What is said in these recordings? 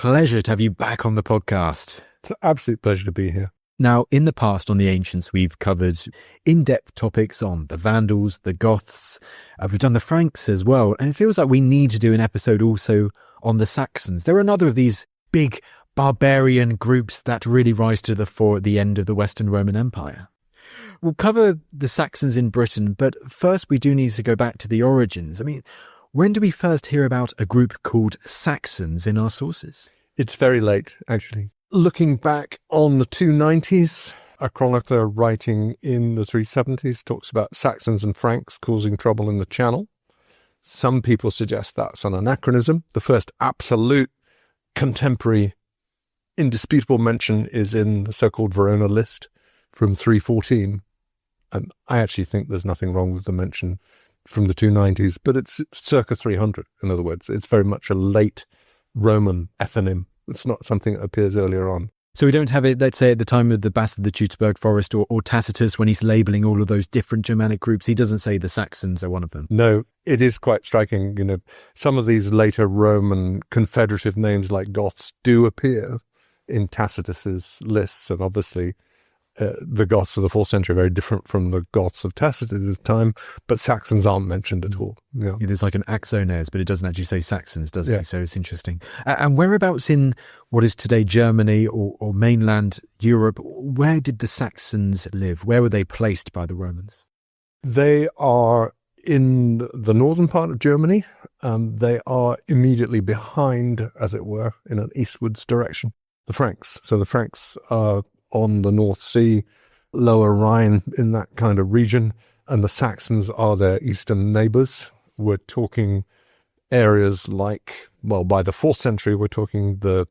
Pleasure to have you back on the podcast. It's an absolute pleasure to be here. Now, in the past on The Ancients, we've covered in-depth topics on the Vandals, the Goths. We've done the Franks as well. And it feels like we need to do an episode also on the Saxons. There are another of these big barbarian groups that really rise to the fore at the end of the Western Roman Empire. We'll cover the Saxons in Britain, but first we do need to go back to the origins. I mean, when do we first hear about a group called Saxons in our sources? It's very late, actually. Looking back on the 290s, a chronicler writing in the 370s talks about Saxons and Franks causing trouble in the Channel. Some people suggest that's an anachronism. The first absolute contemporary indisputable mention is in the so-called Verona list from 314. And I actually think there's nothing wrong with the mention from the 290s, but it's circa 300, in other words. It's very much a late Roman ephonym. It's not something that appears earlier on. So we don't have it, let's say, at the time of the Battle of the Teutoburg Forest or Tacitus, when he's labelling all of those different Germanic groups, he doesn't say the Saxons are one of them. No, it is quite striking. You know, some of these later Roman confederative names like Goths do appear in Tacitus's lists, and obviously the Goths of the 4th century are very different from the Goths of Tacitus's time, but Saxons aren't mentioned at all. Yeah. It is like an axones, but it doesn't actually say Saxons, does it? So it's interesting. And whereabouts in what is today Germany or mainland Europe, where did the Saxons live? Where were they placed by the Romans? They are in the northern part of Germany. They are immediately behind, as it were, in an eastwards direction, the Franks. So the Franks are on the North Sea, Lower Rhine, in that kind of region, and the Saxons are their eastern neighbours. We're talking areas like, well, by the 4th century, we're talking the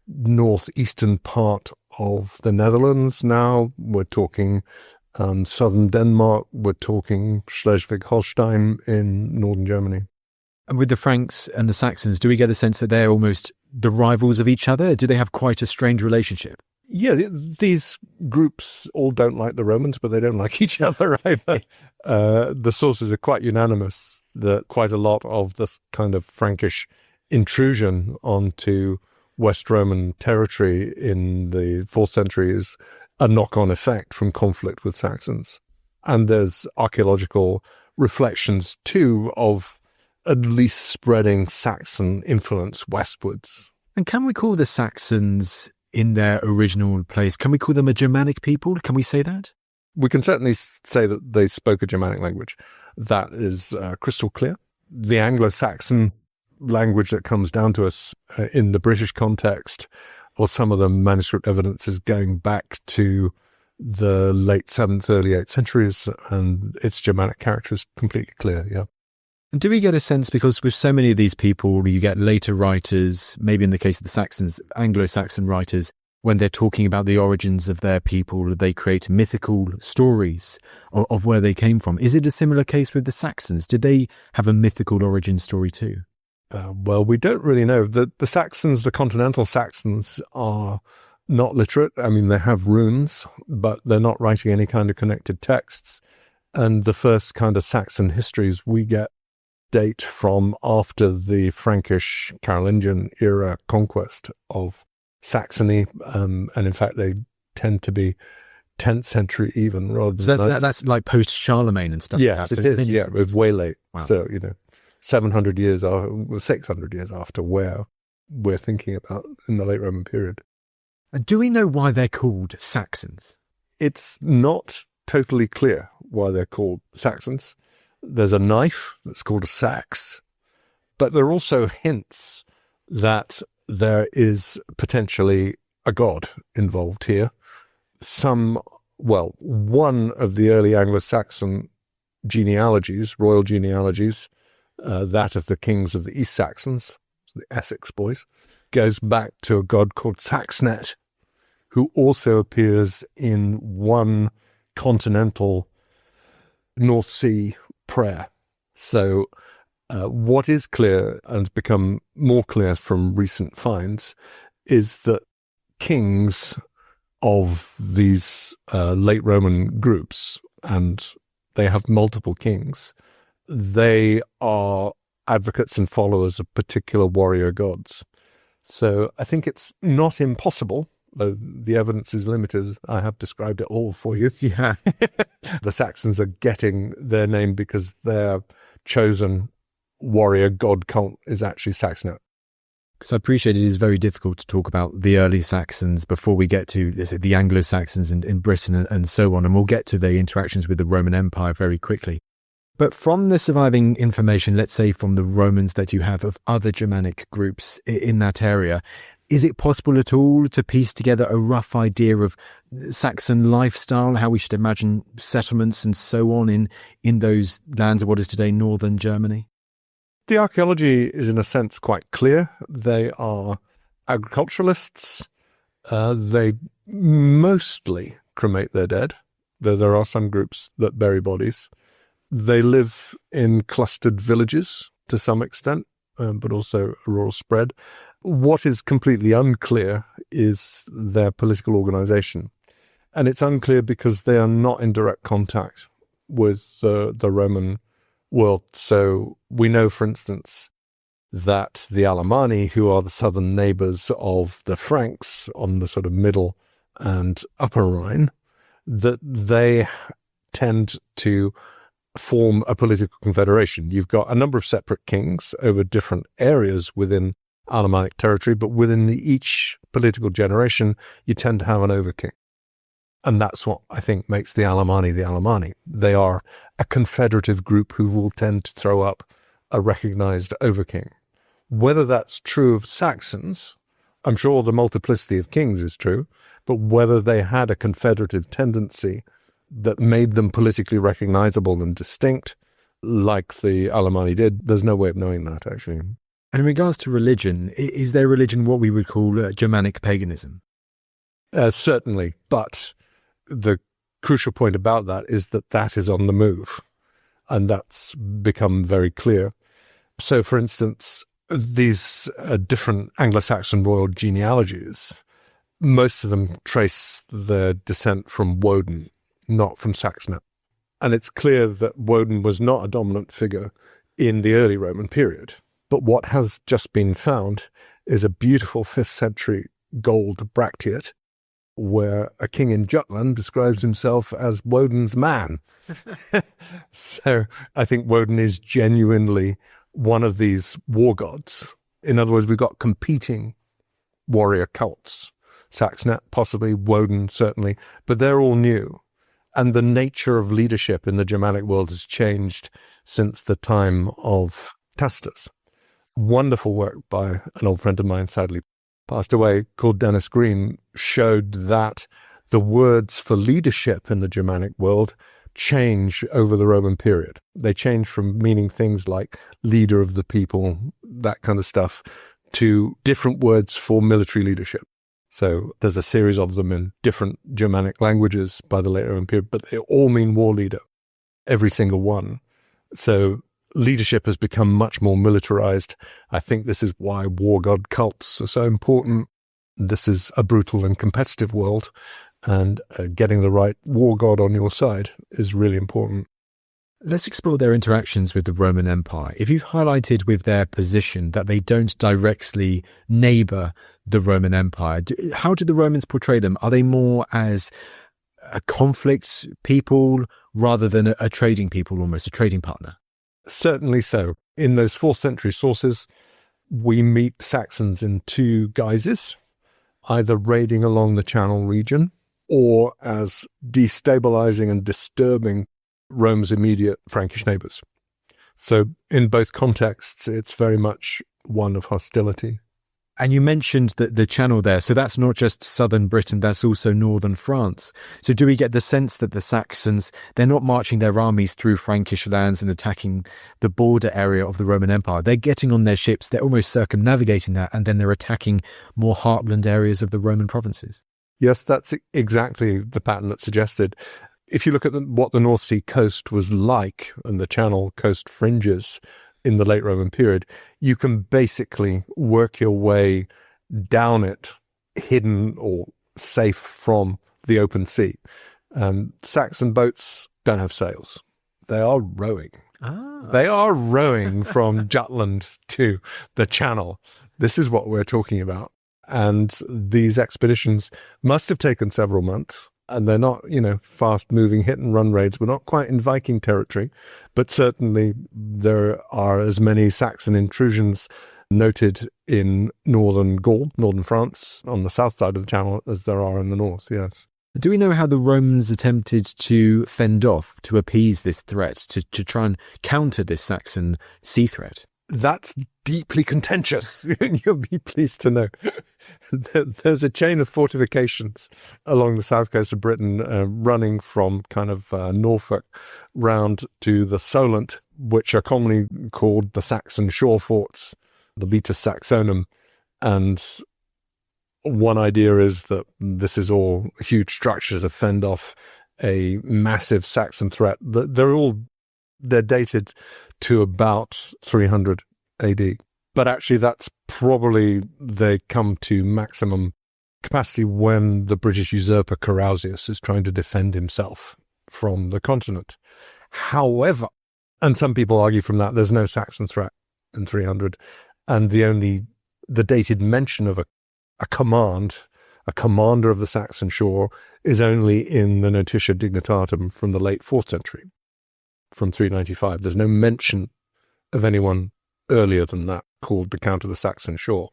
northeastern part of the Netherlands now. We're talking southern Denmark. We're talking Schleswig-Holstein in northern Germany. And with the Franks and the Saxons, do we get a sense that they're almost the rivals of each other? Do they have quite a strange relationship? Yeah, these groups all don't like the Romans, but they don't like each other either. The sources are quite unanimous that quite a lot of this kind of Frankish intrusion onto West Roman territory in the 4th century is a knock-on effect from conflict with Saxons. And there's archaeological reflections, too, of at least spreading Saxon influence westwards. And can we call the Saxons, in their original place, can we call them a Germanic people? Can we say that? We can certainly say that they spoke a Germanic language. That is crystal clear. The Anglo-Saxon language that comes down to us in the British context, or some of the manuscript evidence, is going back to the late 7th, early 8th centuries, and its Germanic character is completely clear, yeah. And do we get a sense, because with so many of these people, you get later writers, maybe in the case of the Saxons, Anglo-Saxon writers, when they're talking about the origins of their people, they create mythical stories of where they came from. Is it a similar case with the Saxons? Did they have a mythical origin story too? Well, we don't really know. The Saxons, the continental Saxons, are not literate. I mean, they have runes, but they're not writing any kind of connected texts. And the first kind of Saxon histories we get date from after the Frankish Carolingian era conquest of Saxony, and in fact they tend to be 10th century even, rather than... So that's like post-Charlemagne and stuff? Yes, it is, yeah, it's way late. Wow. So, 700 years, 600 years after where we're thinking about in the late Roman period. Do we know why they're called Saxons? It's not totally clear why they're called Saxons. There's a knife that's called a sax, but there are also hints that there is potentially a god involved here. One of the early Anglo-Saxon genealogies, royal genealogies, that of the kings of the East Saxons, the Essex boys, goes back to a god called Saxnet, who also appears in one continental North Sea prayer. So what is clear and has become more clear from recent finds is that kings of these late Roman groups, and they have multiple kings, they are advocates and followers of particular warrior gods. So I think it's not impossible, though the evidence is limited. I have described it all for you. Yeah. The Saxons are getting their name because their chosen warrior god cult is actually Saxonite. Because I appreciate it is very difficult to talk about the early Saxons before we get to the Anglo-Saxons in Britain and so on. And we'll get to the interactions with the Roman Empire very quickly. But from the surviving information, let's say from the Romans that you have of other Germanic groups in that area, is it possible at all to piece together a rough idea of Saxon lifestyle, how we should imagine settlements and so on in those lands of what is today northern Germany? The archaeology is in a sense quite clear. They are agriculturalists. They mostly cremate their dead, though there are some groups that bury bodies. They live in clustered villages to some extent, but also a rural spread. What is completely unclear is their political organization. And it's unclear because they are not in direct contact with the Roman world. So we know, for instance, that the Alemanni, who are the southern neighbors of the Franks on the sort of middle and upper Rhine, that they tend to form a political confederation. You've got a number of separate kings over different areas within Alemannic territory, but within each political generation, you tend to have an overking. And that's what I think makes the Alemanni the Alemanni. They are a confederative group who will tend to throw up a recognized overking. Whether that's true of Saxons, I'm sure the multiplicity of kings is true, but whether they had a confederative tendency that made them politically recognizable and distinct, like the Alemanni did, there's no way of knowing that, actually. And in regards to religion, is their religion what we would call Germanic paganism? Certainly, but the crucial point about that is that is on the move, and that's become very clear. So, for instance, these different Anglo-Saxon royal genealogies, most of them trace their descent from Woden, not from Saxonite. And it's clear that Woden was not a dominant figure in the early Roman period. But what has just been found is a beautiful 5th century gold bracteate where a king in Jutland describes himself as Woden's man. So I think Woden is genuinely one of these war gods. In other words, we've got competing warrior cults. Saxonite, possibly, Woden, certainly, but they're all new. And the nature of leadership in the Germanic world has changed since the time of Tacitus. Wonderful work by an old friend of mine, sadly passed away, called Dennis Green, showed that the words for leadership in the Germanic world change over the Roman period. They change from meaning things like leader of the people, that kind of stuff, to different words for military leadership. So there's a series of them in different Germanic languages by the late Roman period, but they all mean war leader, every single one. So leadership has become much more militarized. I think this is why war god cults are so important. This is a brutal and competitive world, and getting the right war god on your side is really important. Let's explore their interactions with the Roman Empire. If you've highlighted with their position that they don't directly neighbour the Roman Empire, how do the Romans portray them? Are they more as a conflict people rather than a trading people, almost a trading partner? Certainly so. In those 4th century sources, we meet Saxons in two guises, either raiding along the Channel region or as destabilizing and disturbing Rome's immediate Frankish neighbors. So in both contexts, it's very much one of hostility. And you mentioned that the Channel there, so that's not just southern Britain, that's also northern France. So do we get the sense that the Saxons, they're not marching their armies through Frankish lands and attacking the border area of the Roman Empire? They're getting on their ships, they're almost circumnavigating that, and then they're attacking more heartland areas of the Roman provinces. Yes, that's exactly the pattern that's suggested. If you look at what the North Sea coast was like and the Channel coast fringes in the late Roman period, you can basically work your way down it, hidden or safe from the open sea. Saxon boats don't have sails. They are rowing. They are rowing from Jutland to the Channel. This is what we're talking about. And these expeditions must have taken several months. And they're not, fast-moving hit-and-run raids. We're not quite in Viking territory, but certainly there are as many Saxon intrusions noted in northern Gaul, northern France, on the south side of the Channel, as there are in the north, yes. Do we know how the Romans attempted to fend off, to appease this threat, to try and counter this Saxon sea threat? That's deeply contentious. You'll be pleased to know. There's a chain of fortifications along the south coast of Britain, running from kind of Norfolk round to the Solent, which are commonly called the Saxon shore forts, the Vetus Saxonum. And one idea is that this is all a huge structure to fend off a massive Saxon threat. They're dated to about 300 AD. But actually, that's probably they come to maximum capacity when the British usurper Carausius is trying to defend himself from the continent. However, and some people argue from that, there's no Saxon threat in 300. And the dated mention of a commander of the Saxon shore is only in the Notitia Dignitatum from the late 4th century, from 395. There's no mention of anyone earlier than that called the Count of the Saxon Shore.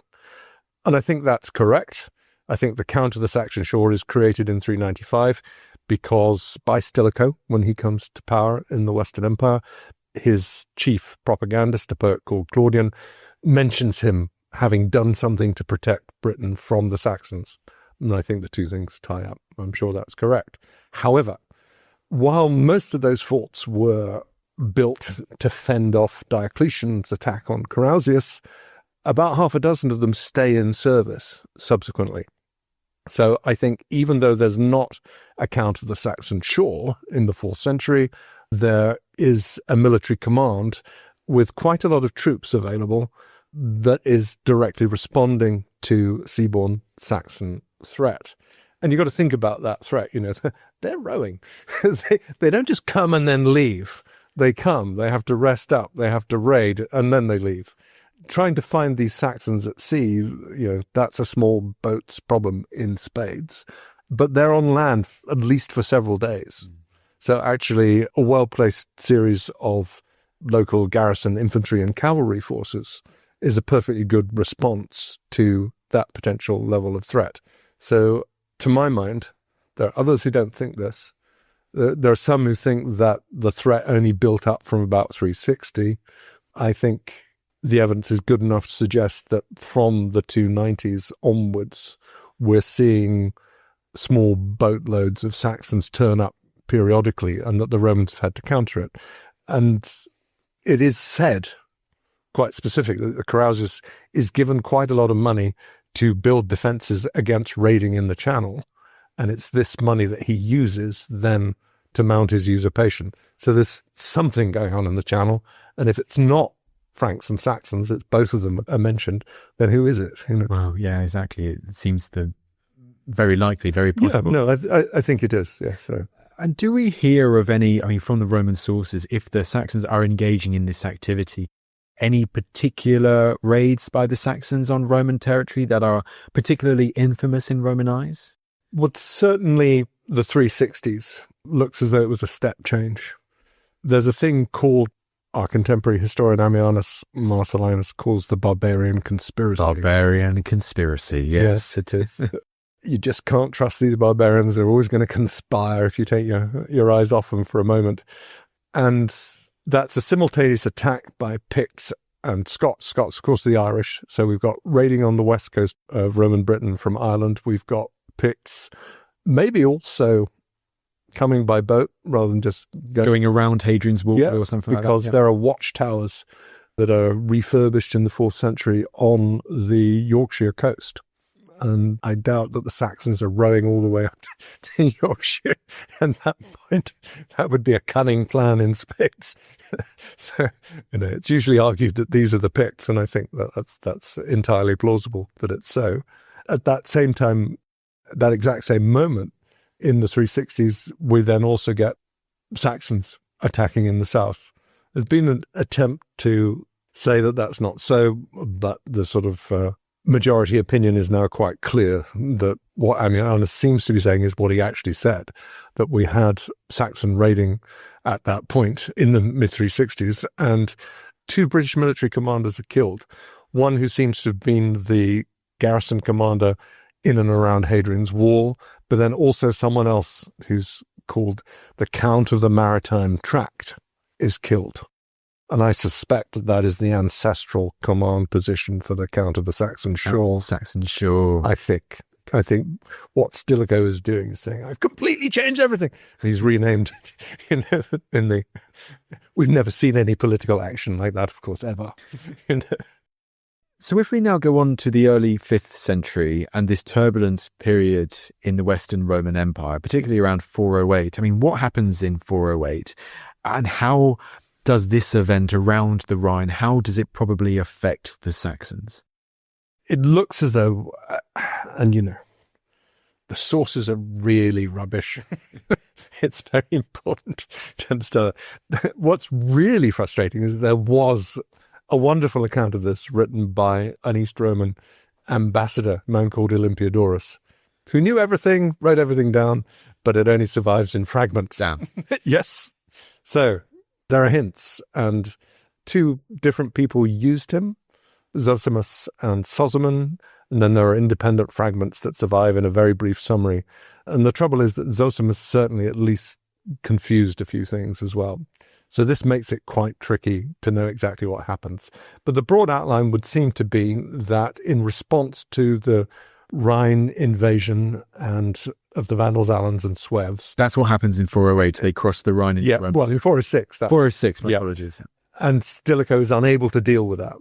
And I think that's correct. I think the Count of the Saxon Shore is created in 395 because by Stilicho, when he comes to power in the Western Empire, his chief propagandist, a poet called Claudian, mentions him having done something to protect Britain from the Saxons. And I think the two things tie up. I'm sure that's correct. However, while most of those forts were built to fend off Diocletian's attack on Carausius, about half a dozen of them stay in service subsequently. So I think even though there's not a Count of the Saxon Shore in the 4th century, there is a military command with quite a lot of troops available that is directly responding to seaborne Saxon threat. And you've got to think about that threat. They're rowing. They don't just come and then leave. They come, they have to rest up, they have to raid, and then they leave. Trying to find these Saxons at sea, that's a small boat's problem in spades. But they're on land at least for several days. So actually, a well-placed series of local garrison infantry and cavalry forces is a perfectly good response to that potential level of threat. So, to my mind, there are others who don't think this. There are some who think that the threat only built up from about 360. I think the evidence is good enough to suggest that from the 290s onwards, we're seeing small boatloads of Saxons turn up periodically and that the Romans have had to counter it. And it is said, quite specific, that Carausius is given quite a lot of money to build defences against raiding in the Channel. And it's this money that he uses then to mount his usurpation. So there's something going on in the Channel. And if it's not Franks and Saxons, it's both of them are mentioned, then who is it? Well, yeah, exactly. It seems very likely, very possible. Yeah, no, I think it is, yeah. So. And do we hear of any, from the Roman sources, if the Saxons are engaging in this activity, any particular raids by the Saxons on Roman territory that are particularly infamous in Roman eyes? Well, certainly the 360s looks as though it was a step change. There's a thing called, our contemporary historian Ammianus Marcellinus calls the barbarian conspiracy. Barbarian conspiracy, yes, it is. You just can't trust these barbarians. They're always going to conspire if you take your eyes off them for a moment. And that's a simultaneous attack by Picts and Scots. Scots, of course, the Irish. So we've got raiding on the west coast of Roman Britain from Ireland. We've got Picts, maybe also coming by boat rather than just going around Hadrian's Wall or something like that. Because there are watchtowers that are refurbished in the 4th century on the Yorkshire coast. And I doubt that the Saxons are rowing all the way up to Yorkshire. And at that point, that would be a cunning plan in spades. So, it's usually argued that these are the Picts, and I think that's entirely plausible that it's so. At that same time, that exact same moment, in the 360s, we then also get Saxons attacking in the south. There's been an attempt to say that that's not so, but the sort of majority opinion is now quite clear that what Ammianus seems to be saying is what he actually said, that we had Saxon raiding at that point in the mid-360s, and 2 British military commanders are killed. One who seems to have been the garrison commander in and around Hadrian's Wall, but then also someone else who's called the Count of the Maritime Tract is killed. And I suspect that that is the ancestral command position for the Count of the Saxon Shore. Saxon Shore. I think what Stilicho is doing is saying, I've completely changed everything. He's renamed, we've never seen any political action like that, of course, ever. So if we now go on to the early 5th century and this turbulent period in the Western Roman Empire, particularly around 408, I mean, what happens in 408 and how does this event around the Rhine, how does it probably affect the Saxons? It looks as though, and the sources are really rubbish. It's very important to understand. What's really frustrating is there was a wonderful account of this written by an East Roman ambassador, a man called Olympiodorus, who knew everything, wrote everything down, but it only survives in fragments. Damn. Yes. So there are hints, and 2 different people used him, Zosimus and Sozomen, and then there are independent fragments that survive in a very brief summary. And the trouble is that Zosimus certainly at least confused a few things as well. So this makes it quite tricky to know exactly what happens. But the broad outline would seem to be that in response to the Rhine invasion and of the Vandals, Alans and Sueves. That's what happens in 408. They cross the Rhine into Rome. Well, in 406. 406, my apologies. And Stilicho is unable to deal with that.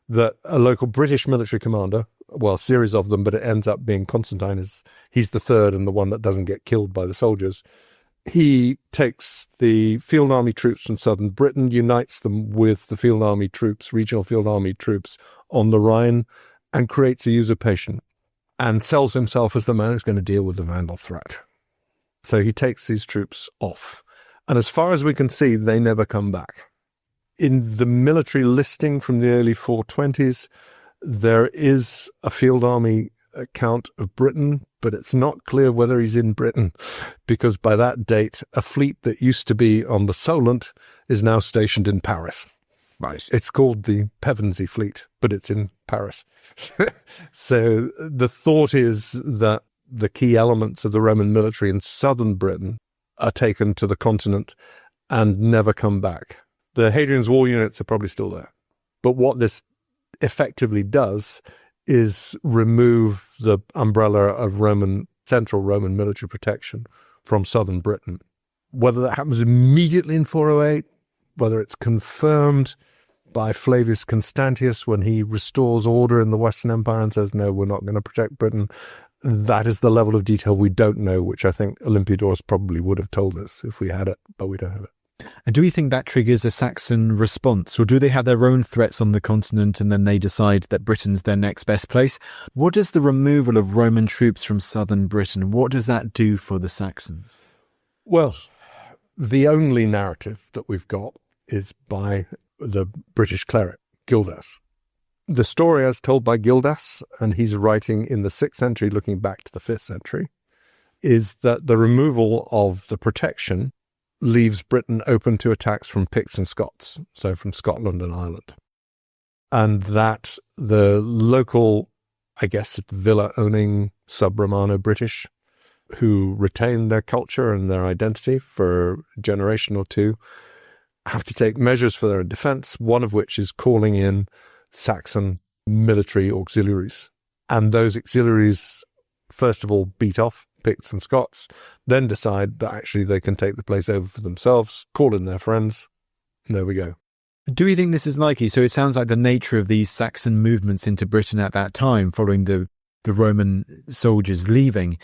That a local British military commander, well, a series of them, but it ends up being Constantine, he's the third and the one that doesn't get killed by the soldiers. He takes the field army troops from southern Britain, unites them with the field army troops, regional field army troops on the Rhine, and creates a usurpation and sells himself as the man who's going to deal with the Vandal threat. So he takes these troops off. And as far as we can see, they never come back. In the military listing from the early 420s, there is a field army account of Britain, but it's not clear whether he's in Britain, because by that date, a fleet that used to be on the Solent is now stationed in Paris. Right. It's called the Pevensey Fleet, but it's in Paris. So the thought is that the key elements of the Roman military in southern Britain are taken to the continent and never come back. The Hadrian's Wall units are probably still there. But what this effectively does is remove the umbrella of central Roman military protection from southern Britain. Whether that happens immediately in 408, whether it's confirmed by Flavius Constantius when he restores order in the Western Empire and says, no, we're not going to protect Britain, that is the level of detail we don't know, which I think Olympiodorus probably would have told us if we had it, but we don't have it. And do we think that triggers a Saxon response, or do they have their own threats on the continent and then they decide that Britain's their next best place? What does the removal of Roman troops from southern Britain, what does that do for the Saxons? Well, the only narrative that we've got is by the British cleric, Gildas. The story as told by Gildas, and he's writing in the 6th century looking back to the 5th century, is that the removal of the protection leaves Britain open to attacks from Picts and Scots, so from Scotland and Ireland. And that the local, I guess, villa-owning sub-Romano British, who retain their culture and their identity for a generation or two, have to take measures for their own defense, one of which is calling in Saxon military auxiliaries. And those auxiliaries, first of all, beat off Picts and Scots, then decide that actually they can take the place over for themselves, call in their friends, and there we go. Do we think this is likely? So it sounds like the nature of these Saxon movements into Britain at that time, following the Roman soldiers leaving,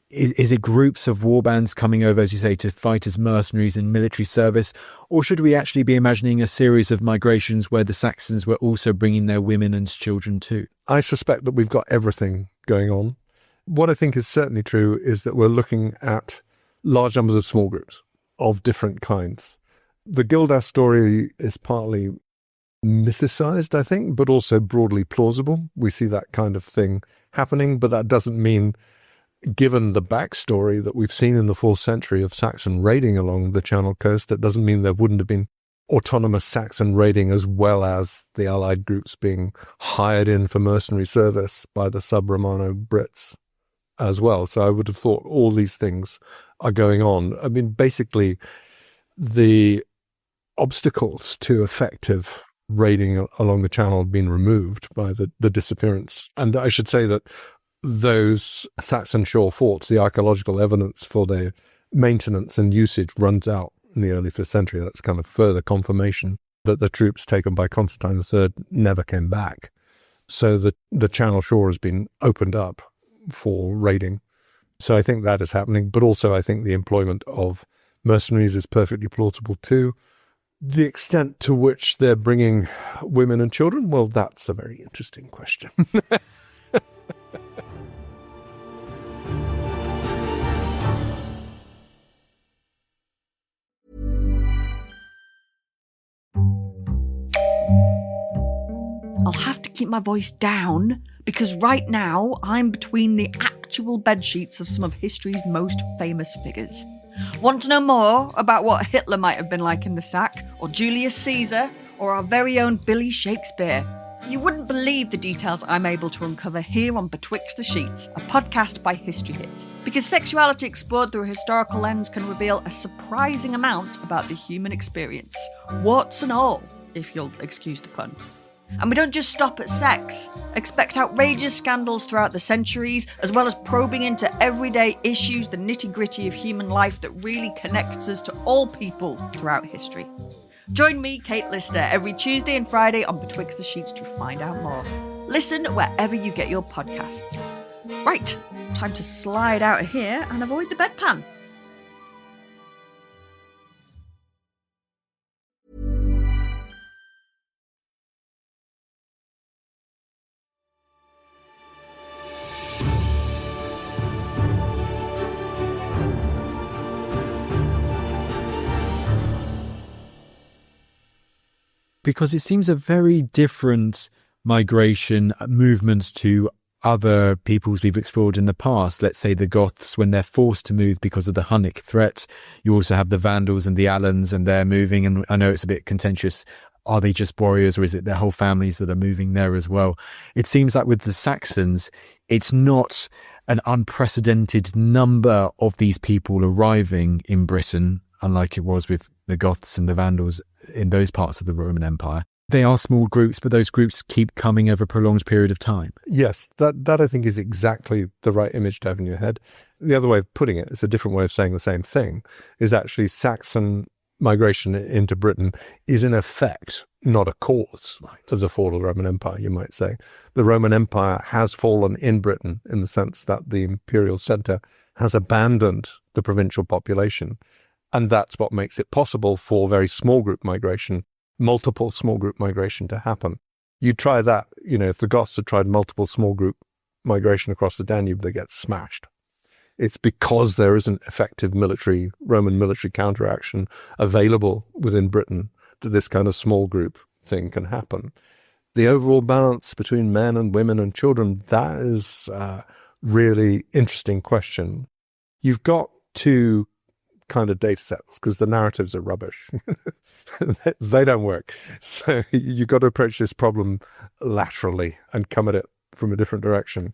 is it groups of warbands coming over, as you say, to fight as mercenaries in military service? Or should we actually be imagining a series of migrations where the Saxons were also bringing their women and children too? I suspect that we've got everything going on. What I think is certainly true is that we're looking at large numbers of small groups of different kinds. The Gildas story is partly mythicized, I think, but also broadly plausible. We see that kind of thing happening, but that doesn't mean, given the backstory that we've seen in the 4th century of Saxon raiding along the Channel coast, that doesn't mean there wouldn't have been autonomous Saxon raiding as well as the allied groups being hired in for mercenary service by the sub-Romano Brits as well. So I would have thought all these things are going on. I mean, basically, the obstacles to effective raiding along the Channel have been removed by the disappearance. And I should say that those Saxon shore forts, the archaeological evidence for their maintenance and usage runs out in the early 5th century. That's kind of further confirmation that the troops taken by Constantine III never came back. So the Channel shore has been opened up for raiding. So I think that is happening. But also I think the employment of mercenaries is perfectly plausible too. The extent to which they're bringing women and children, well, that's a very interesting question. I'll have to keep my voice down because right now I'm between the actual bedsheets of some of history's most famous figures. Want to know more about what Hitler might have been like in the sack, or Julius Caesar, or our very own Billy Shakespeare? You wouldn't believe the details I'm able to uncover here on Betwixt the Sheets, a podcast by History Hit. Because sexuality explored through a historical lens can reveal a surprising amount about the human experience. Warts and all, if you'll excuse the pun. And we don't just stop at sex. Expect outrageous scandals throughout the centuries, as well as probing into everyday issues, the nitty-gritty of human life that really connects us to all people throughout history. Join me, Kate Lister, every Tuesday and Friday on Betwixt the Sheets to find out more. Listen wherever you get your podcasts. Right, time to slide out of here and avoid the bedpan. Because it seems a very different migration movement to other peoples we've explored in the past. Let's say the Goths, when they're forced to move because of the Hunnic threat. You also have the Vandals and the Alans, and they're moving. And I know it's a bit contentious. Are they just warriors, or is it their whole families that are moving there as well? It seems like with the Saxons, it's not an unprecedented number of these people arriving in Britain, unlike it was with the Goths and the Vandals in those parts of the Roman Empire. They are small groups, but those groups keep coming over a prolonged period of time. Yes, that I think is exactly the right image to have in your head. The other way of putting it, it's a different way of saying the same thing, is actually Saxon migration into Britain is in effect not a cause of the fall of the Roman Empire, you might say. The Roman Empire has fallen in Britain in the sense that the imperial centre has abandoned the provincial population. And that's what makes it possible for very small group migration, multiple small group migration to happen. You try that, if the Goths had tried multiple small group migration across the Danube, they get smashed. It's because there isn't effective Roman military counteraction available within Britain that this kind of small group thing can happen. The overall balance between men and women and children, that is a really interesting question. You've got two kind of data sets because the narratives are rubbish. They don't work. So you've got to approach this problem laterally and come at it from a different direction.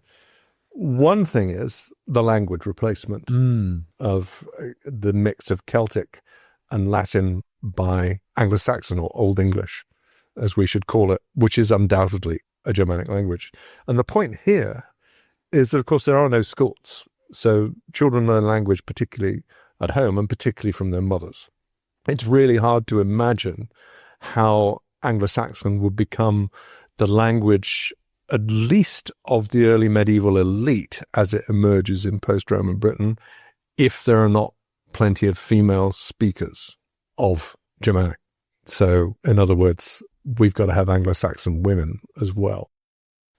One thing is the language replacement of the mix of Celtic and Latin by Anglo-Saxon, or Old English, as we should call it, which is undoubtedly a Germanic language. And the point here is that, of course, there are no schools. So children learn language particularly at home and particularly from their mothers. It's really hard to imagine how Anglo-Saxon would become the language, at least of the early medieval elite as it emerges in post-Roman Britain, if there are not plenty of female speakers of Germanic. So, in other words, we've got to have Anglo-Saxon women as well.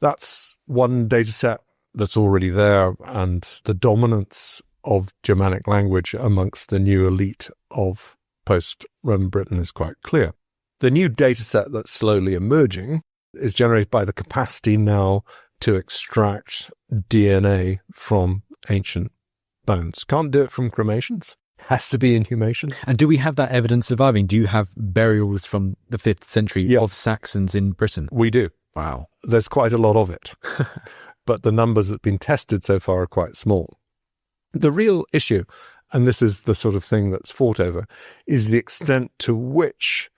That's one data set that's already there, and the dominance of Germanic language amongst the new elite of post-Roman Britain is quite clear. The new data set that's slowly emerging is generated by the capacity now to extract DNA from ancient bones. Can't do it from cremations. Has to be inhumations. And do we have that evidence surviving? Do you have burials from the 5th century Yeah. of Saxons in Britain? We do. Wow. There's quite a lot of it. But the numbers that have been tested so far are quite small. The real issue, and this is the sort of thing that's fought over, is the extent to which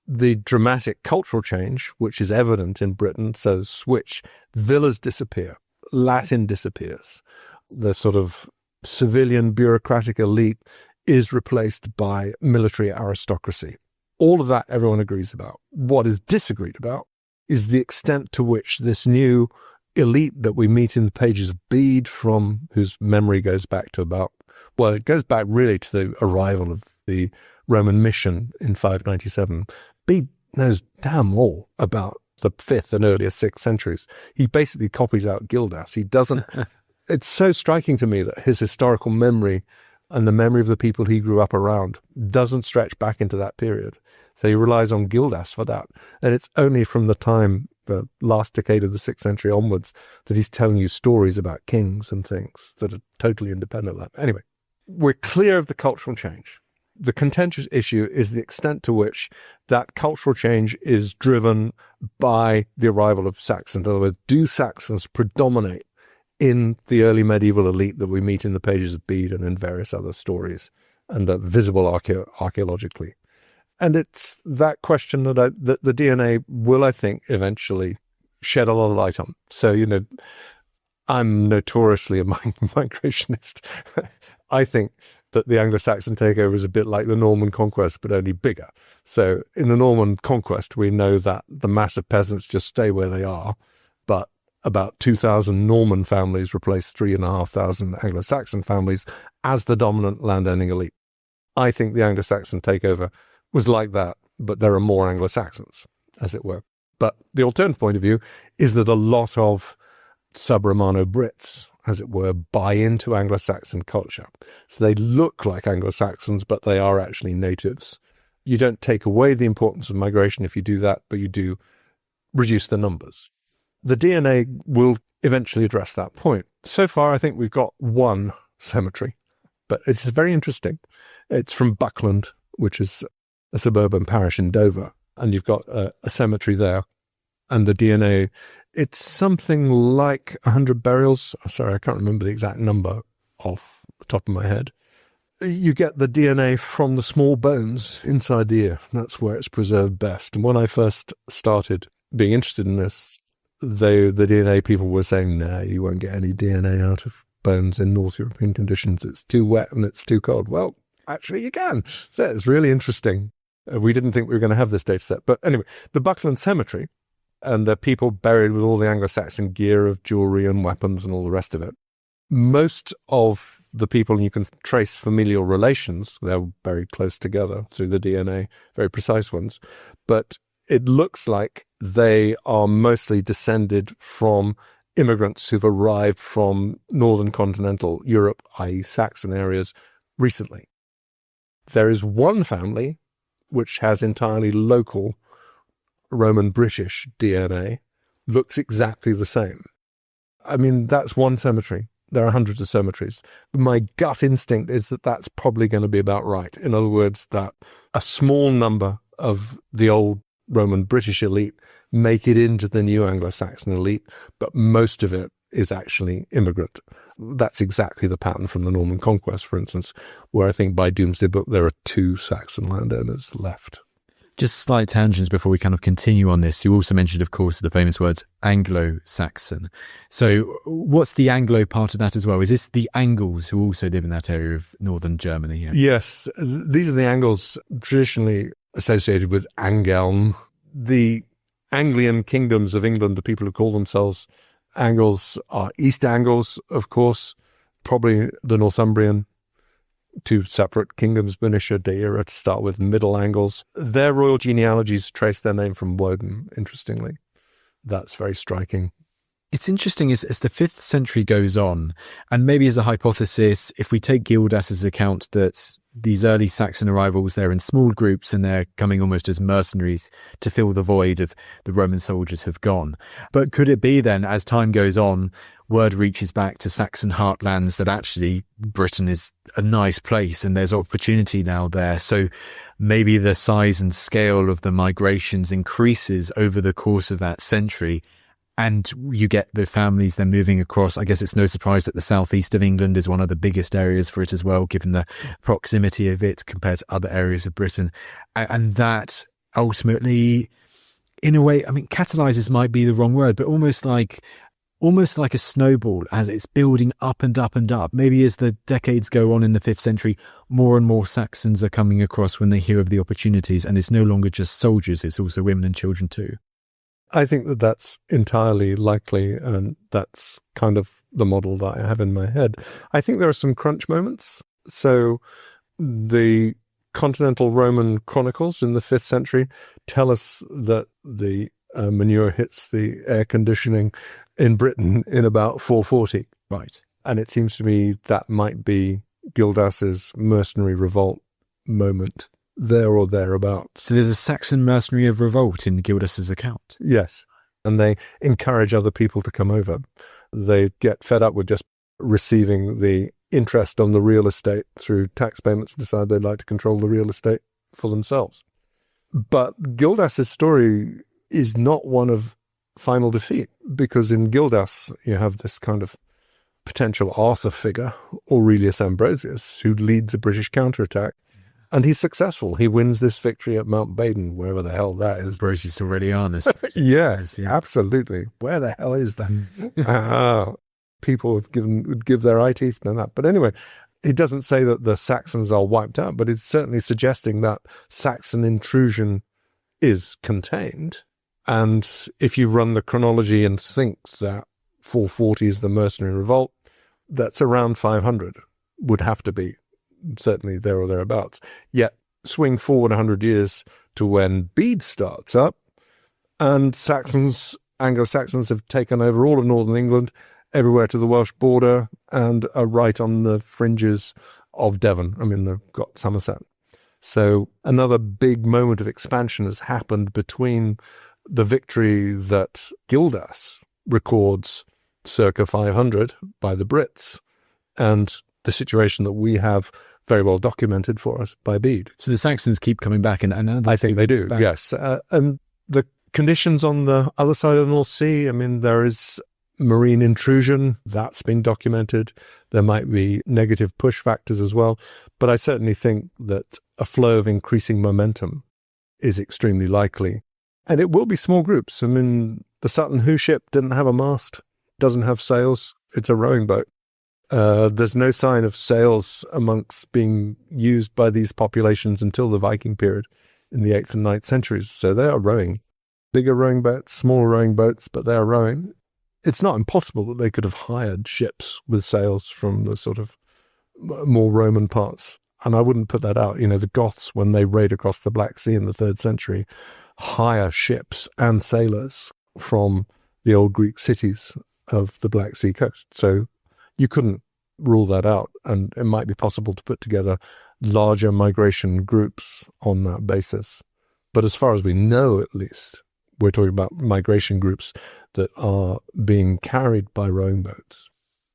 the dramatic cultural change, which is evident in Britain, so switch, villas disappear, Latin disappears, the sort of civilian bureaucratic elite is replaced by military aristocracy. All of that everyone agrees about. What is disagreed about is the extent to which this new elite that we meet in the pages of Bede, from whose memory goes back to about, well, it goes back really to the arrival of the Roman mission in 597. Bede knows damn all about the 5th and earlier 6th centuries. He basically copies out Gildas. He doesn't. It's so striking to me that his historical memory and the memory of the people he grew up around doesn't stretch back into that period. So he relies on Gildas for that. And it's only from the time, the last decade of the 6th century onwards, that he's telling you stories about kings and things that are totally independent of that. Anyway, we're clear of the cultural change. The contentious issue is the extent to which that cultural change is driven by the arrival of Saxons. In other words, do Saxons predominate in the early medieval elite that we meet in the pages of Bede and in various other stories and are visible archaeologically? And it's that question that the DNA will, I think, eventually shed a lot of light on. So, I'm notoriously a migrationist. I think that the Anglo-Saxon takeover is a bit like the Norman conquest, but only bigger. So in the Norman conquest, we know that the mass of peasants just stay where they are, but about 2,000 Norman families replace 3,500 Anglo-Saxon families as the dominant landowning elite. I think the Anglo-Saxon takeover was like that, but there are more Anglo-Saxons, as it were. But the alternative point of view is that a lot of sub-Romano Brits, as it were, buy into Anglo-Saxon culture. So they look like Anglo-Saxons, but they are actually natives. You don't take away the importance of migration if you do that, but you do reduce the numbers. The DNA will eventually address that point. So far, I think we've got one cemetery, but it's very interesting. It's from Buckland, which is a suburban parish in Dover, and you've got a cemetery there. And the DNA, it's something like 100 burials. Sorry, I can't remember the exact number off the top of my head. You get the DNA from the small bones inside the ear. That's where it's preserved best. And when I first started being interested in this, the DNA people were saying, no, you won't get any DNA out of bones in North European conditions. It's too wet and it's too cold. Well, actually you can. So it's really interesting. We didn't think we were going to have this data set. But anyway, the Buckland Cemetery, and the people buried with all the Anglo-Saxon gear of jewelry and weapons and all the rest of it. Most of the people, you can trace familial relations. They're very close together through the DNA, very precise ones. But it looks like they are mostly descended from immigrants who've arrived from northern continental Europe, i.e. Saxon areas, recently. There is one family which has entirely local Roman British DNA, looks exactly the same. I mean, that's one cemetery. There are hundreds of cemeteries. My gut instinct is that that's probably going to be about right. In other words, that a small number of the old Roman British elite make it into the new Anglo-Saxon elite, but most of it is actually immigrant. That's exactly the pattern from the Norman conquest, for instance, where I think by Doomsday Book there are 2 Saxon landowners left. Just slight tangents before we kind of continue on this. You also mentioned, of course, the famous words Anglo-Saxon. So what's the Anglo part of that as well? Is this the Angles who also live in that area of northern Germany? Yeah. Yes, these are the Angles traditionally associated with Angeln. The Anglian kingdoms of England, the people who call themselves Angles, are East Angles, of course, probably the Northumbrian, 2 separate kingdoms, Bernicia, Deira, to start with, Middle Angles. Their royal genealogies trace their name from Woden, interestingly. That's very striking. It's interesting as the 5th century goes on, and maybe as a hypothesis, if we take Gildas's account that these early Saxon arrivals, they're in small groups and they're coming almost as mercenaries to fill the void of the Roman soldiers have gone. But could it be then, as time goes on, word reaches back to Saxon heartlands that actually Britain is a nice place and there's opportunity now there? So maybe the size and scale of the migrations increases over the course of that century, and you get the families then moving across. I guess it's no surprise that the southeast of England is one of the biggest areas for it as well, given the proximity of it compared to other areas of Britain. And that ultimately, in a way, I mean, catalyzes might be the wrong word, but almost like a snowball as it's building up and up and up. Maybe as the decades go on in the 5th century, more and more Saxons are coming across when they hear of the opportunities, and it's no longer just soldiers, it's also women and children too. I think that that's entirely likely, and that's kind of the model that I have in my head. I think there are some crunch moments. So the continental Roman chronicles in the 5th century tell us that the manure hits the air conditioning in Britain in about 440. Right. And it seems to me that might be Gildas's mercenary revolt moment, there or thereabouts. So there's a Saxon mercenary of revolt in Gildas's account. Yes. And they encourage other people to come over. They get fed up with just receiving the interest on the real estate through tax payments, decide they'd like to control the real estate for themselves. But Gildas's story is not one of final defeat, because in Gildas you have this kind of potential Arthur figure, Aurelius Ambrosius, who leads a British counterattack. And he's successful. He wins this victory at Mount Baden, wherever the hell that is. Ambrosius Aurelianus. Yes, absolutely. Where the hell is that? People would give their eye teeth to that. But anyway, it doesn't say that the Saxons are wiped out, but it's certainly suggesting that Saxon intrusion is contained. And if you run the chronology and thinks that 440 is the mercenary revolt, that's around 500, would have to be. Certainly there or thereabouts. Yet swing forward 100 years to when Bede starts up, and Anglo-Saxons have taken over all of northern England, everywhere to the Welsh border, and are right on the fringes of Devon. I mean, they've got Somerset. So another big moment of expansion has happened between the victory that Gildas records circa 500 by the Brits and the situation that we have very well documented for us by Bede. So the Saxons keep coming back, and I think they do, back. Yes. And the conditions on the other side of the North Sea, I mean, there is marine intrusion, that's been documented. There might be negative push factors as well. But I certainly think that a flow of increasing momentum is extremely likely. And it will be small groups. I mean, the Sutton Hoo ship didn't have a mast, doesn't have sails. It's a rowing boat. There's no sign of sails amongst being used by these populations until the Viking period in the 8th and 9th centuries. So they are rowing. Bigger rowing boats, smaller rowing boats, but they are rowing. It's not impossible that they could have hired ships with sails from the sort of more Roman parts. And I wouldn't put that out. You know, the Goths, when they raid across the Black Sea in the 3rd century, hire ships and sailors from the old Greek cities of the Black Sea coast. So you couldn't rule that out, and it might be possible to put together larger migration groups on that basis. But as far as we know, at least, we're talking about migration groups that are being carried by rowing boats.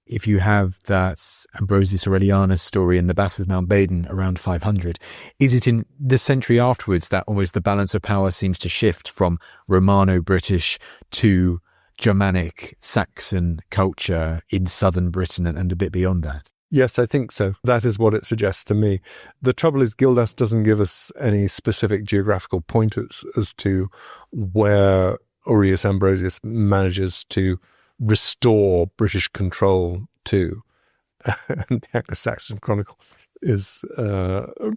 If you have that Ambrosius Aurelianus story in the Battle of Mount Baden around 500, is it in the century afterwards that almost the balance of power seems to shift from Romano-British to Germanic, Saxon culture in southern Britain and a bit beyond that? Yes, I think so. That is what it suggests to me. The trouble is Gildas doesn't give us any specific geographical pointers as to where Aurelius Ambrosius manages to restore British control to. And the Anglo-Saxon Chronicle is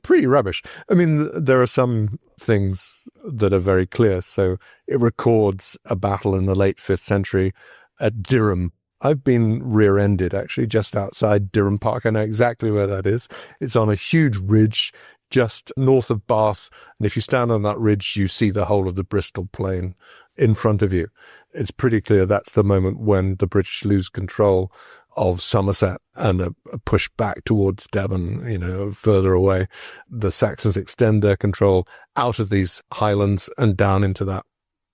pretty rubbish. I mean, there are some things that are very clear. So it records a battle in the late 5th century at Durham. I've been rear-ended, actually, just outside Durham Park. I know exactly where that is. It's on a huge ridge just north of Bath. And if you stand on that ridge, you see the whole of the Bristol plain in front of you. It's pretty clear that's the moment when the British lose control of Somerset and a push back towards Devon, further away. The Saxons extend their control out of these highlands and down into that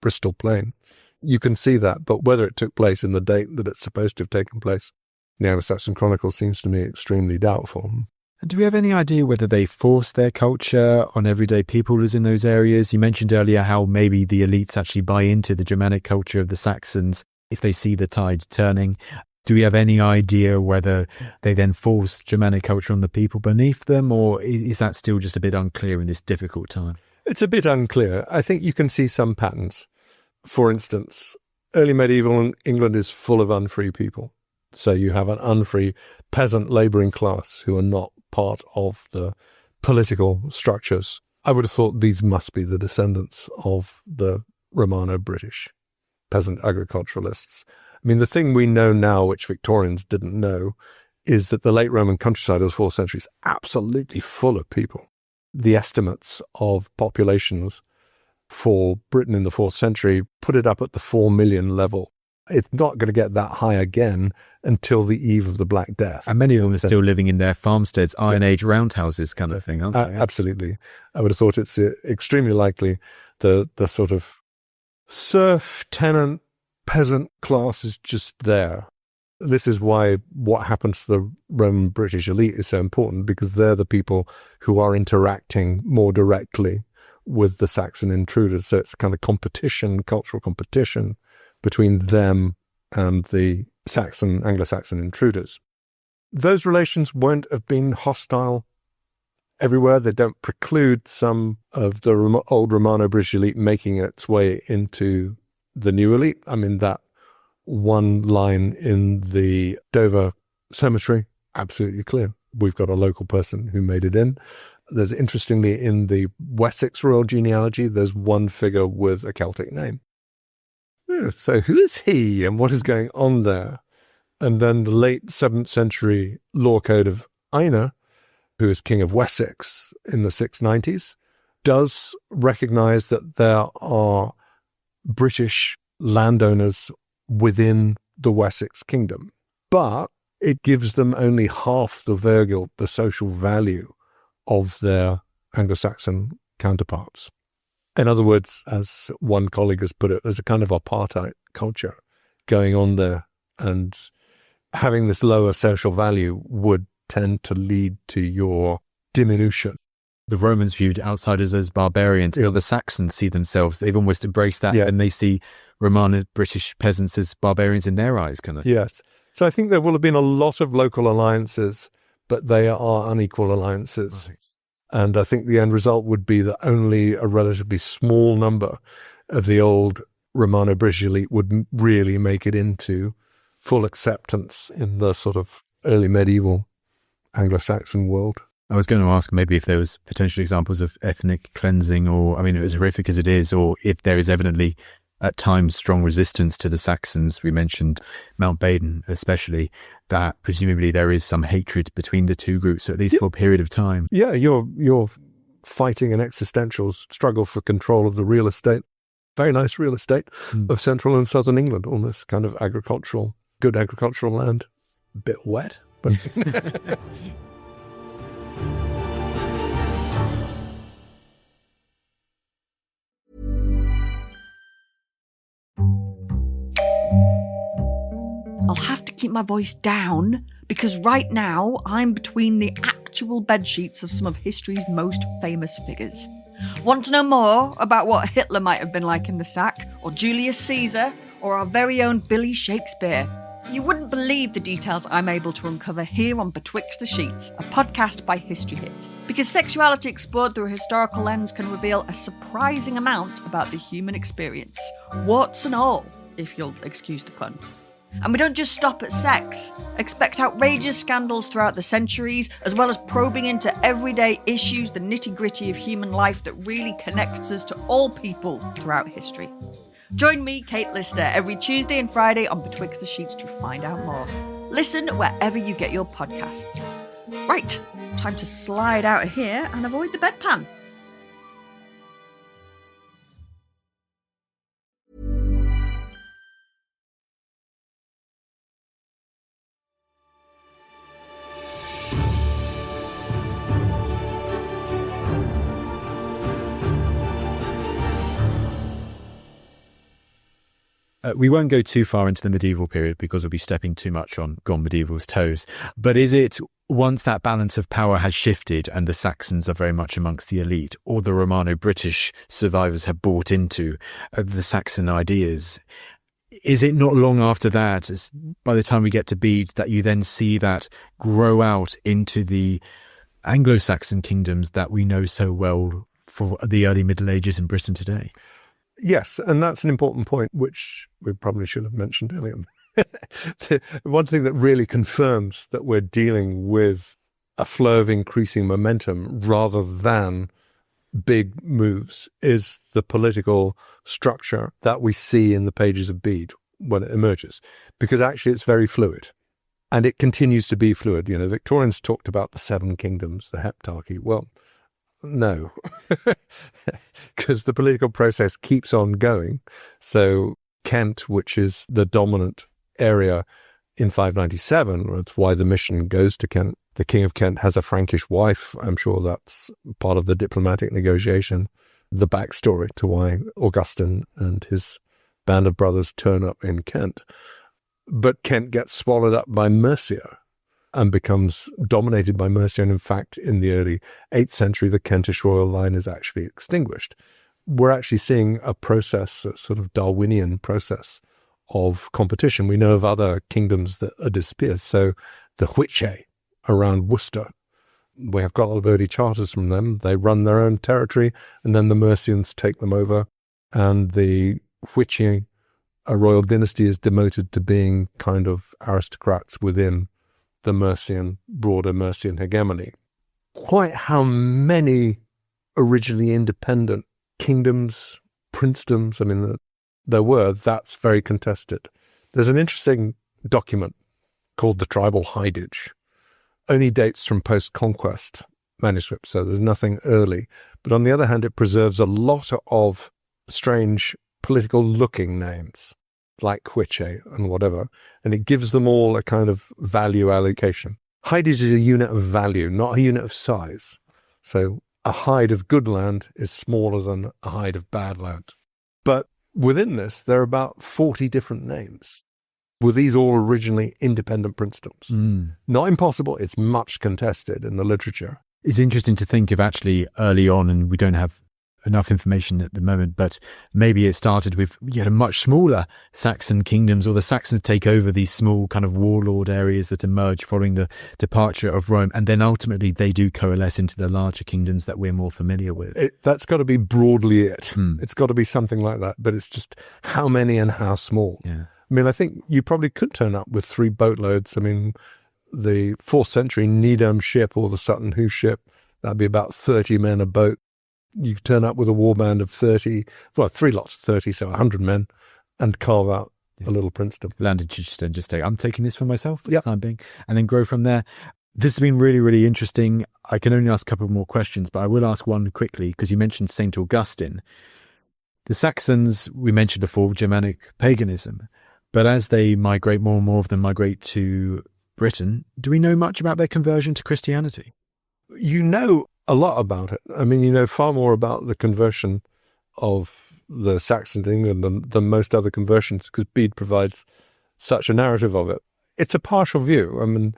Bristol plain. You can see that, but whether it took place in the date that it's supposed to have taken place, the Anglo-Saxon Chronicle seems to me extremely doubtful. And do we have any idea whether they forced their culture on everyday people who was in those areas? You mentioned earlier how maybe the elites actually buy into the Germanic culture of the Saxons if they see the tide turning. Do we have any idea whether they then forced Germanic culture on the people beneath them, or is that still just a bit unclear in this difficult time? It's a bit unclear. I think you can see some patterns. For instance, early medieval England is full of unfree people. So you have an unfree peasant labouring class who are not part of the political structures. I would have thought these must be the descendants of the Romano-British peasant agriculturalists. I mean, the thing we know now, which Victorians didn't know, is that the late Roman countryside of the 4th century is absolutely full of people. The estimates of populations for Britain in the 4th century put it up at the 4 million level. It's not going to get that high again until the eve of the Black Death. And many of them are still living in their farmsteads, Iron Age roundhouses kind of thing, aren't they? Absolutely. I would have thought it's extremely likely the sort of serf, tenant, peasant class is just there. This is why what happens to the Roman British elite is so important, because they're the people who are interacting more directly with the Saxon intruders. So it's a kind of competition, cultural competition between them and the Anglo-Saxon intruders. Those relations won't have been hostile everywhere. They don't preclude some of the old Romano-British elite making its way into the new elite. I mean, that one line in the Dover cemetery, absolutely clear. We've got a local person who made it in. There's, interestingly, in the Wessex royal genealogy, there's one figure with a Celtic name. So who is he and what is going on there? And then the late 7th century law code of Einar, who is King of Wessex in the 690s, does recognize that there are British landowners within the Wessex kingdom, but it gives them only half the virgil, the social value of their Anglo-Saxon counterparts. In other words, as one colleague has put it, there's a kind of apartheid culture going on there, and having this lower social value would tend to lead to your diminution. The Romans viewed outsiders as barbarians. Yeah. The Saxons see themselves, they've almost embraced that, Yeah. and they see Romano British peasants as barbarians in their eyes, kind of. Yes. So I think there will have been a lot of local alliances, but they are unequal alliances. Right. And I think the end result would be that only a relatively small number of the old Romano-British elite would really make it into full acceptance in the sort of early medieval Anglo-Saxon world. I was going to ask maybe if there was potential examples of ethnic cleansing, or, I mean, as horrific as it is, or if there is evidently at times strong resistance to the Saxons. We mentioned Mountbaden especially, that presumably there is some hatred between the two groups, at least for a period of time. Yeah, you're fighting an existential struggle for control of the real estate, very nice real estate of central and southern England, all this kind of good agricultural land. A bit wet, but... I'll have to keep my voice down because right now I'm between the actual bedsheets of some of history's most famous figures. Want to know more about what Hitler might have been like in the sack, or Julius Caesar, or our very own Billy Shakespeare? You wouldn't believe the details I'm able to uncover here on Betwixt the Sheets, a podcast by History Hit. Because sexuality explored through a historical lens can reveal a surprising amount about the human experience. Warts and all, if you'll excuse the pun. And we don't just stop at sex. Expect outrageous scandals throughout the centuries, as well as probing into everyday issues, the nitty-gritty of human life that really connects us to all people throughout history. Join me, Kate Lister, every Tuesday and Friday on Betwixt the Sheets to find out more. Listen wherever you get your podcasts. Right, time to slide out of here and avoid the bedpan. We won't go too far into the medieval period because we'll be stepping too much on Gone Medieval's toes. But is it once that balance of power has shifted and the Saxons are very much amongst the elite, or the Romano-British survivors have bought into the Saxon ideas, is it not long after that, by the time we get to Bede, that you then see that grow out into the Anglo-Saxon kingdoms that we know so well for the early Middle Ages in Britain today? Yes, and that's an important point, which we probably should have mentioned earlier. One thing that really confirms that we're dealing with a flow of increasing momentum rather than big moves is the political structure that we see in the pages of Bede when it emerges, because actually it's very fluid and it continues to be fluid. You know, Victorians talked about the 7 kingdoms, the heptarchy. Well, no, because the political process keeps on going. So Kent, which is the dominant area in 597, that's why the mission goes to Kent. The King of Kent has a Frankish wife. I'm sure that's part of the diplomatic negotiation, the backstory to why Augustine and his band of brothers turn up in Kent. But Kent gets swallowed up by Mercia and becomes dominated by Mercia. And in fact, in the early 8th century, the Kentish royal line is actually extinguished. We're actually seeing a process, a sort of Darwinian process of competition. We know of other kingdoms that are disappeared. So the Hwiche around Worcester, we have got a lot of early charters from them. They run their own territory, and then the Mercians take them over, and the Hwiche, a royal dynasty, is demoted to being kind of aristocrats within the broader Mercian hegemony. Quite how many originally independent kingdoms, princedoms, there were, that's very contested. There's an interesting document called the Tribal Hidage. Only dates from post-conquest manuscripts, so there's nothing early. But on the other hand, it preserves a lot of strange political-looking names, like Hwiche and whatever, and it gives them all a kind of value allocation. Hidage is a unit of value, not a unit of size. So a hide of good land is smaller than a hide of bad land. But within this, there are about 40 different names. Were these all originally independent princedoms? Not impossible. It's much contested in the literature. It's interesting to think of actually early on, and we don't have enough information at the moment, but maybe it started with much smaller Saxon kingdoms, or the Saxons take over these small kind of warlord areas that emerge following the departure of Rome, and then ultimately they do coalesce into the larger kingdoms that we're more familiar with. That's got to be broadly it. It's got to be something like that, but it's just how many and how small. Yeah. I think you probably could turn up with 3 boatloads. The 4th century Needham ship or the Sutton Hoo ship, that'd be about 30 men a boat. You could turn up with a warband of 30, 3 lots of 30, so 100 men, and carve out a little princedom. Land in Chichester and just say, I'm taking this for myself for the time being, and then grow from there. This has been really, really interesting. I can only ask a couple more questions, but I will ask one quickly, because you mentioned St. Augustine. The Saxons, we mentioned before, Germanic paganism. But as they migrate, more and more of them migrate to Britain, do we know much about their conversion to Christianity? You know a lot about it. You know far more about the conversion of the Saxons in England than most other conversions, because Bede provides such a narrative of it. It's a partial view.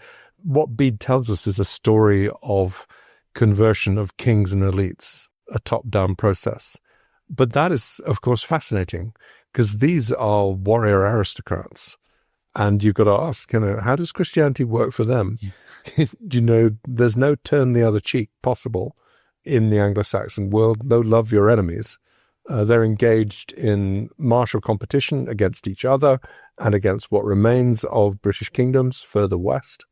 What Bede tells us is a story of conversion of kings and elites, a top-down process. But that is, of course, fascinating, because these are warrior aristocrats. And you've got to ask, how does Christianity work for them? Yeah. There's no turn the other cheek possible in the Anglo-Saxon world. No love your enemies. They're engaged in martial competition against each other and against what remains of British kingdoms further west.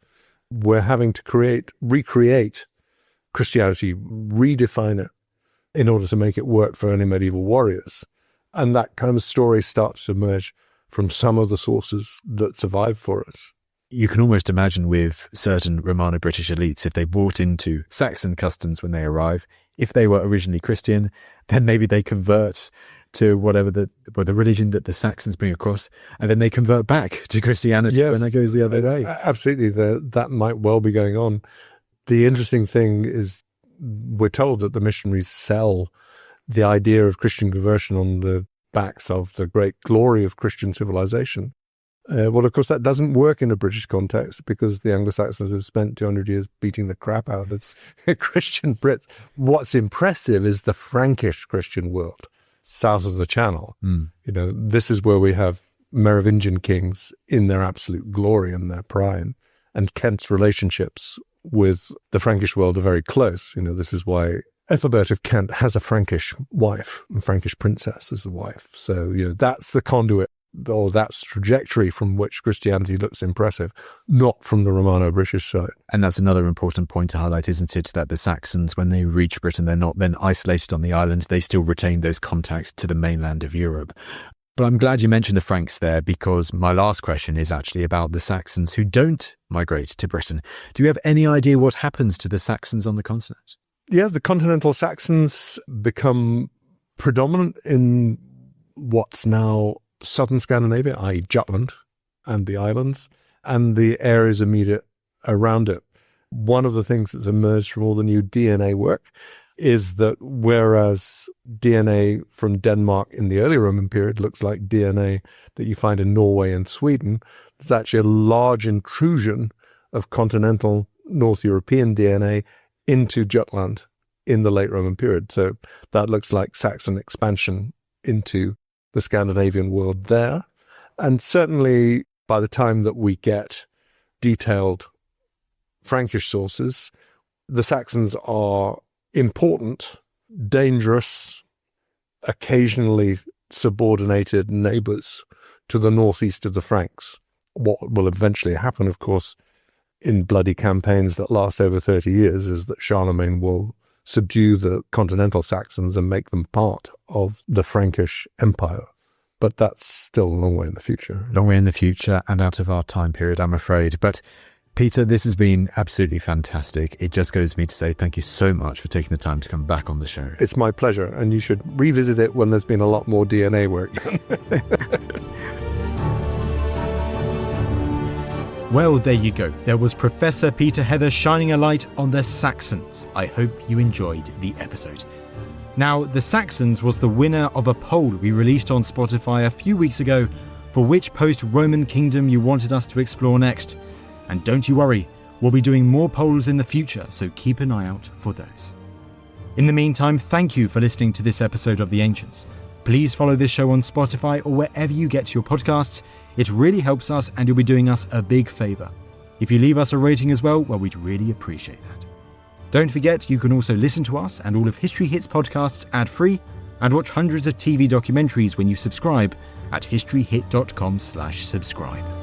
We're having to recreate Christianity, redefine it in order to make it work for early medieval warriors. And that kind of story starts to emerge from some of the sources that survive for us. You can almost imagine with certain Romano-British elites, if they bought into Saxon customs when they arrive, if they were originally Christian, then maybe they convert to whatever the religion that the Saxons bring across, and then they convert back to Christianity when that goes the other way. Absolutely, that might well be going on. The interesting thing is we're told that the missionaries sell the idea of Christian conversion on the backs of the great glory of Christian civilization. Well, of course, that doesn't work in a British context because the Anglo-Saxons have spent 200 years beating the crap out of Christian Brits. What's impressive is the Frankish Christian world, south of the Channel. This is where we have Merovingian kings in their absolute glory and their prime, and Kent's relationships with the Frankish world are very close. This is why Ethelbert of Kent has a Frankish wife, a Frankish princess as a wife. So, that's the conduit, or that's trajectory from which Christianity looks impressive, not from the Romano-British side. And that's another important point to highlight, isn't it? That the Saxons, when they reach Britain, they're not then isolated on the island. They still retain those contacts to the mainland of Europe. But I'm glad you mentioned the Franks there, because my last question is actually about the Saxons who don't migrate to Britain. Do you have any idea what happens to the Saxons on the continent? Yeah, the continental Saxons become predominant in what's now southern Scandinavia, i.e. Jutland and the islands, and the areas immediate around it. One of the things that's emerged from all the new DNA work is that whereas DNA from Denmark in the early Roman period looks like DNA that you find in Norway and Sweden, there's actually a large intrusion of continental North European DNA into Jutland in the late Roman period. So that looks like Saxon expansion into the Scandinavian world there. And certainly by the time that we get detailed Frankish sources, the Saxons are important, dangerous, occasionally subordinated neighbours to the northeast of the Franks. What will eventually happen, of course, in bloody campaigns that last over 30 years is that Charlemagne will subdue the continental Saxons and make them part of the Frankish Empire. But that's still a long way in the future. Long way in the future and out of our time period, I'm afraid. But Peter, this has been absolutely fantastic. It just goes me to say thank you so much for taking the time to come back on the show. It's my pleasure, and you should revisit it when there's been a lot more DNA work done. Well, there you go. There was Professor Peter Heather shining a light on the Saxons. I hope you enjoyed the episode. Now, the Saxons was the winner of a poll we released on Spotify a few weeks ago for which post-Roman kingdom you wanted us to explore next. And don't you worry, we'll be doing more polls in the future, so keep an eye out for those. In the meantime, thank you for listening to this episode of The Ancients. Please follow this show on Spotify or wherever you get your podcasts. It really helps us and you'll be doing us a big favour. If you leave us a rating as well, we'd really appreciate that. Don't forget, you can also listen to us and all of History Hits podcasts ad-free and watch hundreds of TV documentaries when you subscribe at historyhit.com/subscribe.